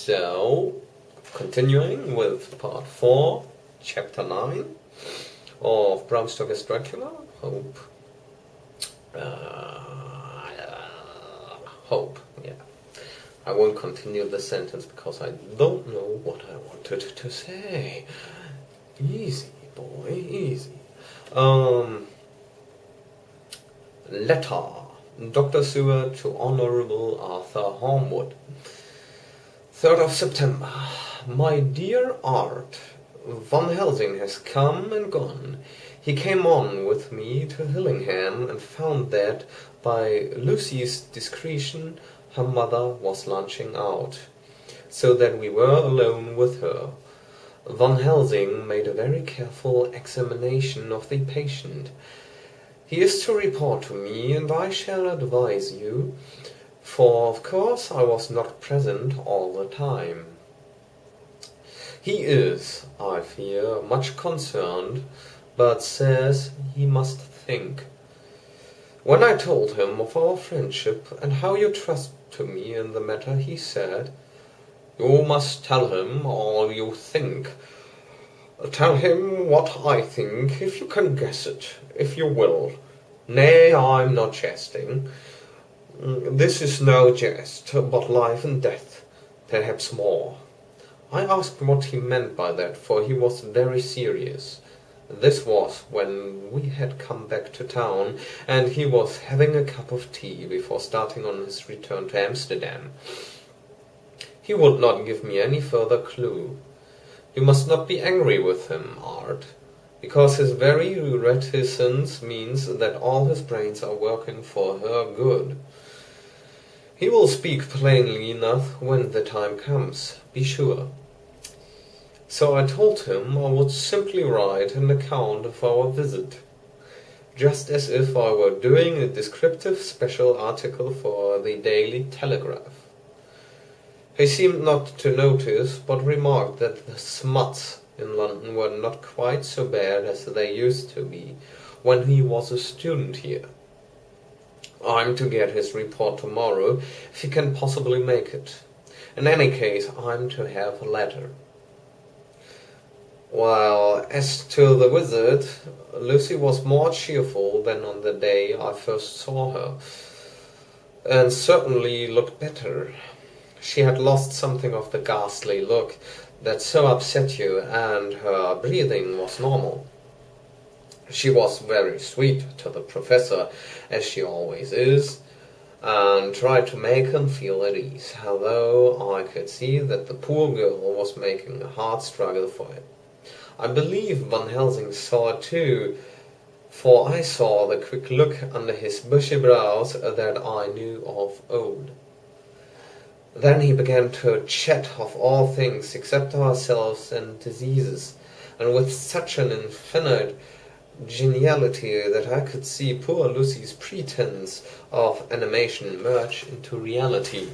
So, continuing with part 4, chapter 9 of Bram Stoker's Dracula. Hope, yeah. I won't continue the sentence because I don't know what I wanted to say. Easy, boy, easy. Letter. Dr. Seward to Honorable Arthur Hornwood. 3rd of September. My dear Art, Van Helsing has come and gone. He came on with me to Hillingham and found that, by Lucy's discretion, her mother was lunching out, so that we were alone with her. Van Helsing made a very careful examination of the patient. He is to report to me, and I shall advise you, for of course I was not present all the time. He is, I fear, much concerned, but says he must think. When I told him of our friendship and how you trust to me in the matter, he said, "You must tell him all you think. Tell him what I think, if you can guess it, if you will. Nay, I'm not jesting. This is no jest, but life and death, perhaps more." I asked what he meant by that, for he was very serious. This was when we had come back to town, and he was having a cup of tea before starting on his return to Amsterdam. He would not give me any further clue. You must not be angry with him, Art, because his very reticence means that all his brains are working for her good. He will speak plainly enough when the time comes, be sure. So I told him I would simply write an account of our visit, just as if I were doing a descriptive special article for the Daily Telegraph. He seemed not to notice, but remarked that the smuts in London were not quite so bad as they used to be when he was a student here. I'm to get his report tomorrow, if he can possibly make it. In any case, I'm to have a letter. Well, as to the visit, Lucy was more cheerful than on the day I first saw her, and certainly looked better. She had lost something of the ghastly look that so upset you, and her breathing was normal. She was very sweet to the professor, as she always is, and tried to make him feel at ease, although I could see that the poor girl was making a hard struggle for it. I believe Van Helsing saw it too, for I saw the quick look under his bushy brows that I knew of old. Then he began to chat of all things except ourselves and diseases, and with such an infinite geniality that I could see poor Lucy's pretense of animation merge into reality.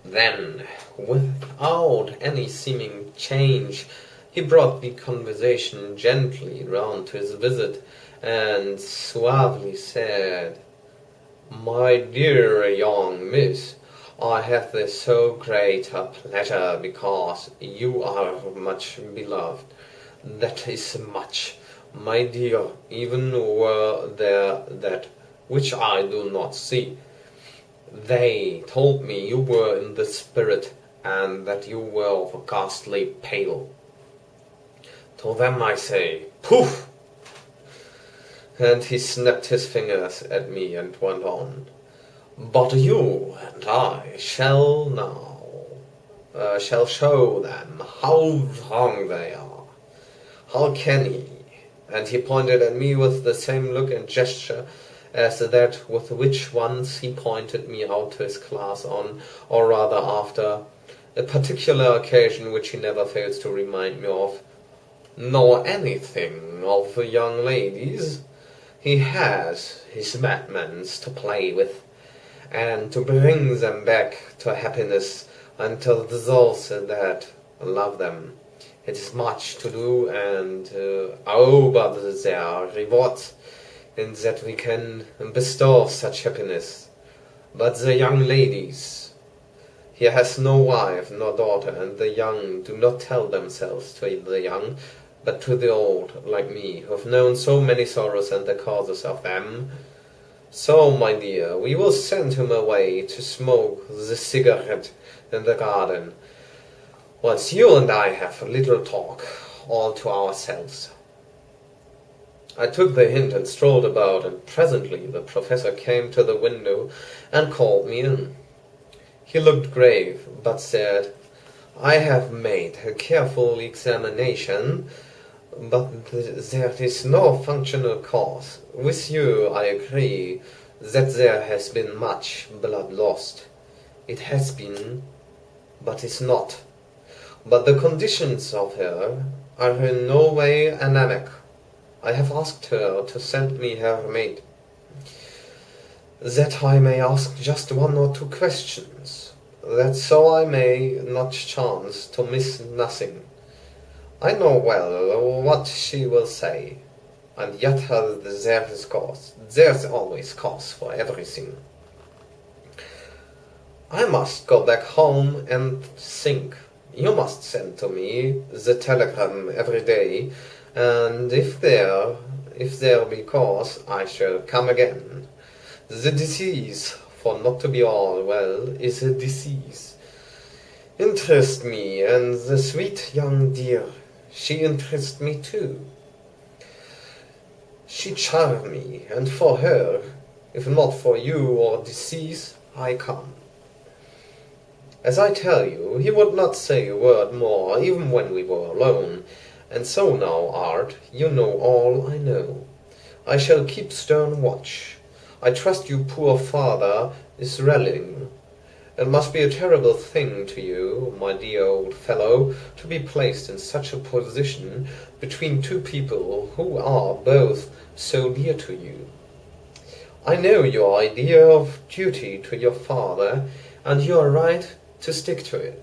Then, without any seeming change, he brought the conversation gently round to his visit, and suavely said, "My dear young miss, I have this so great a pleasure because you are much beloved. That is much, my dear, even were there that which I do not see. They told me you were in the spirit, and that you were of a ghastly pale. To them I say, poof!" And he snapped his fingers at me and went on, "But you and I shall show them how wrong they are. How can he?" And he pointed at me with the same look and gesture as that with which once he pointed me out to his class on, or rather after, a particular occasion which he never fails to remind me of. Nor anything of the young ladies. He has his madmans to play with, and to bring them back to happiness and to those that love them. It is much to do, and but there are rewards in that we can bestow such happiness. But the young ladies, He has no wife nor daughter, and the young do not tell themselves to the young, but to the old, like me, who have known so many sorrows and the causes of them. So, my dear, we will send him away to smoke the cigarette in the garden, whilst you and I have a little talk, all to ourselves." I took the hint and strolled about, and presently the professor came to the window and called me in. He looked grave, but said, "I have made a careful examination, but there is no functional cause. With you I agree that there has been much blood lost. It has been, but is not. But the conditions of her are in no way anemic. I have asked her to send me her maid, that I may ask just one or two questions, that so I may not chance to miss nothing. I know well what she will say, and yet there is cause. There's always cause for everything. I must go back home and think. You must send to me the telegram every day, and if there be cause, I shall come again. The disease, for not to be all well, is a disease. Interest me, and the sweet young dear, she interests me too. She charms me, and for her, if not for you or disease, I come. As I tell you, he would not say a word more, even when we were alone. And so now, Art, you know all I know. I shall keep stern watch. I trust you poor father is rallying. It must be a terrible thing to you, my dear old fellow, to be placed in such a position between two people who are both so dear to you. I know your idea of duty to your father, and you are right to stick to it.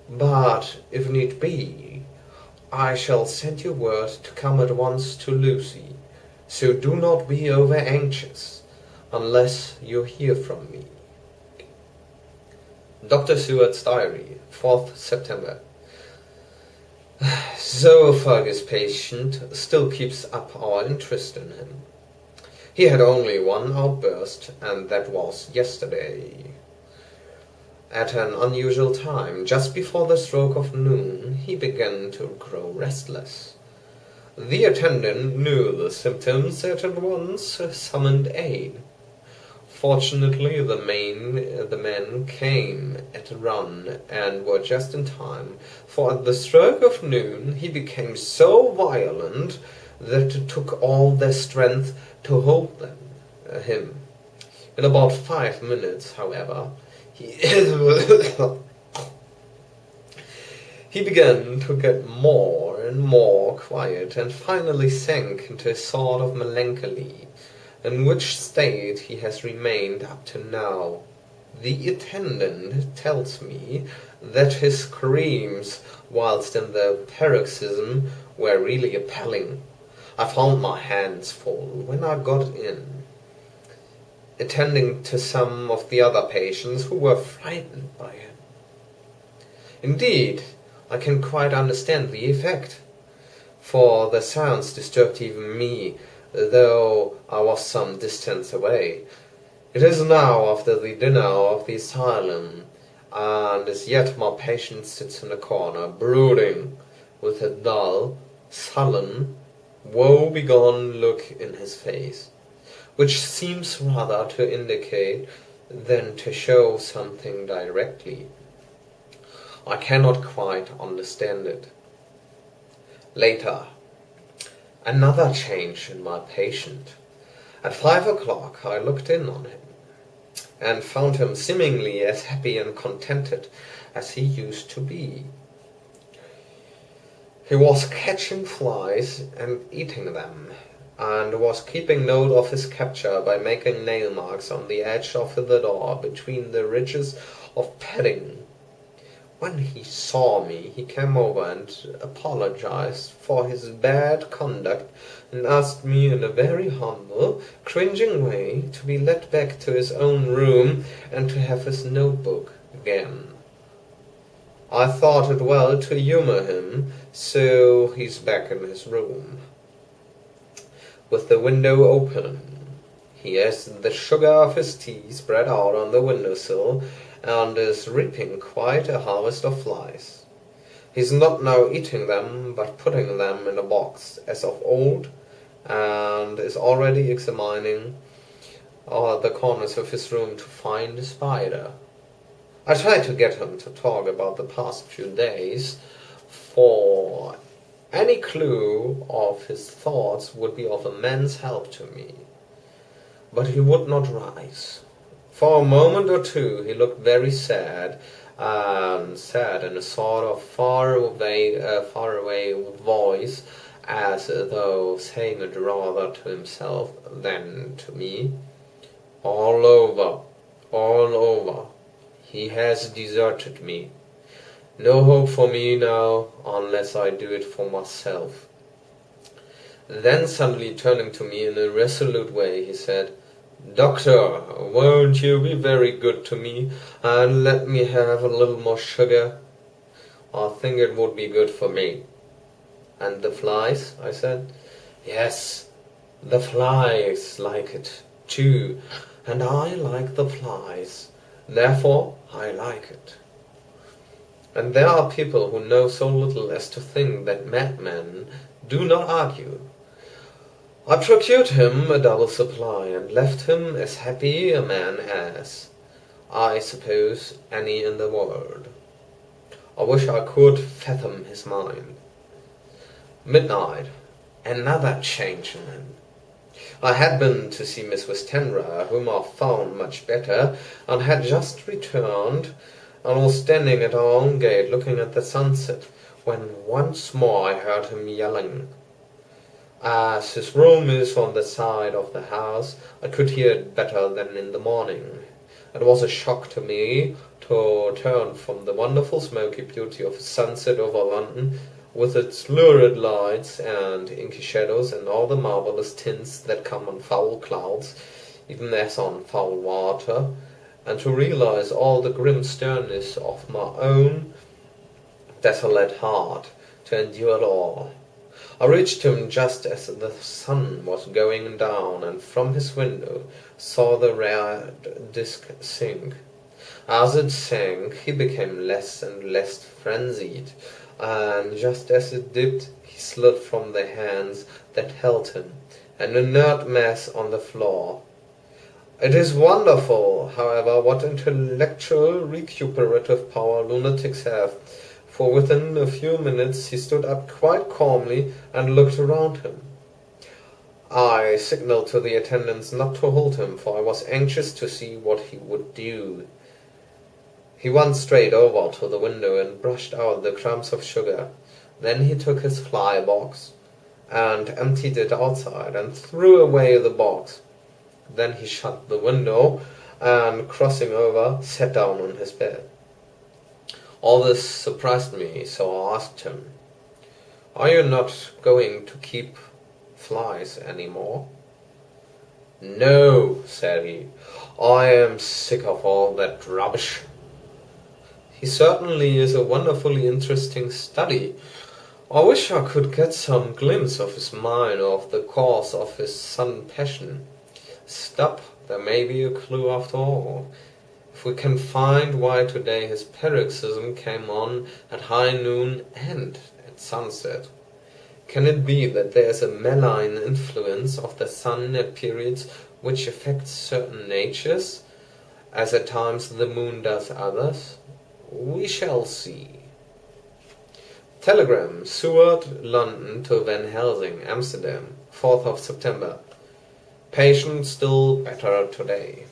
But, if need be, I shall send you word to come at once to Lucy, so do not be over anxious, unless you hear from me. Dr. Seward's Diary, 4th September. So Fergus' patient still keeps up our interest in him. He had only one outburst, and that was yesterday. At an unusual time, just before the stroke of noon, he began to grow restless. The attendant knew the symptoms and at once summoned aid. Fortunately, the men came at a run and were just in time, for at the stroke of noon he became so violent that it took all their strength to hold him. In about 5 minutes, however, he began to get more and more quiet, and finally sank into a sort of melancholy, in which state he has remained up to now. The attendant tells me that his screams whilst in the paroxysm were really appalling. I found my hands full when I got in, attending to some of the other patients who were frightened by him. Indeed, I can quite understand the effect, for the sounds disturbed even me, though I was some distance away. It is now after the dinner of the asylum, and as yet my patient sits in a corner, brooding, with a dull, sullen, woe-begone look in his face, which seems rather to indicate than to show something directly. I cannot quite understand it. Later, another change in my patient. At 5 o'clock I looked in on him, and found him seemingly as happy and contented as he used to be. He was catching flies and eating them, and was keeping note of his capture by making nail marks on the edge of the door between the ridges of padding. When he saw me, he came over and apologized for his bad conduct, and asked me in a very humble, cringing way to be led back to his own room and to have his notebook again. I thought it well to humour him, so he's back in his room, with the window open. He has the sugar of his tea spread out on the windowsill, and is reaping quite a harvest of flies. He's not now eating them, but putting them in a box, as of old, and is already examining the corners of his room to find a spider. I tried to get him to talk about the past few days, for any clue of his thoughts would be of immense help to me. But he would not rise. For a moment or two he looked very sad, and said in a sort of far away voice, as though saying it rather to himself than to me, "All over, all over. He has deserted me. No hope for me now, unless I do it for myself." Then suddenly turning to me in a resolute way, he said, "Doctor, won't you be very good to me, and let me have a little more sugar? I think it would be good for me." "And the flies?" I said. "Yes, the flies like it, too, and I like the flies. Therefore I like it." And there are people who know so little as to think that madmen do not argue. I procured him a double supply, and left him as happy a man as, I suppose, any in the world. I wish I could fathom his mind. Midnight. Another change in him. I had been to see Miss Westenra, whom I found much better, and had just returned, and was standing at our own gate looking at the sunset, when once more I heard him yelling. As his room is on the side of the house, I could hear it better than in the morning. It was a shock to me to turn from the wonderful smoky beauty of a sunset over London, with its lurid lights and inky shadows and all the marvellous tints that come on foul clouds, even as on foul water, and to realize all the grim sternness of my own desolate heart, to endure it all. I reached him just as the sun was going down, and from his window saw the red disk sink. As it sank, he became less and less frenzied, and just as it dipped, he slid from the hands that held him, an inert mass on the floor. It is wonderful, however, what intellectual recuperative power lunatics have, for within a few minutes he stood up quite calmly and looked around him. I signalled to the attendants not to hold him, for I was anxious to see what he would do. He went straight over to the window and brushed out the crumbs of sugar. Then he took his fly box and emptied it outside and threw away the box. Then he shut the window and, crossing over, sat down on his bed. All this surprised me, so I asked him, "Are you not going to keep flies any more?" "No," said he, "I am sick of all that rubbish." He certainly is a wonderfully interesting study. I wish I could get some glimpse of his mind, or of the cause of his sudden passion. Stop, there may be a clue after all. If we can find why today his paroxysm came on at high noon and at sunset. Can it be that there is a malign influence of the sun at periods which affects certain natures, as at times the moon does others? We shall see. Telegram, Seward, London to Van Helsing, Amsterdam, 4th of September. Patient still better today.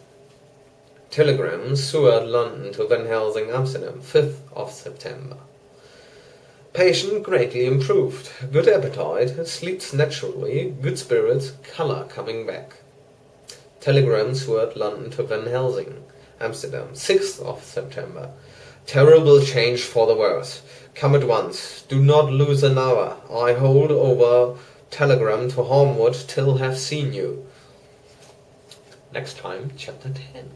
Telegram, Seward, London to Van Helsing, Amsterdam, 5th of September. Patient greatly improved. Good appetite, sleeps naturally, good spirits, colour coming back. Telegram, Seward, London to Van Helsing, Amsterdam, 6th of September. Terrible change for the worse. Come at once. Do not lose an hour. I hold over telegram to Hornwood till have seen you. Next time, chapter 10.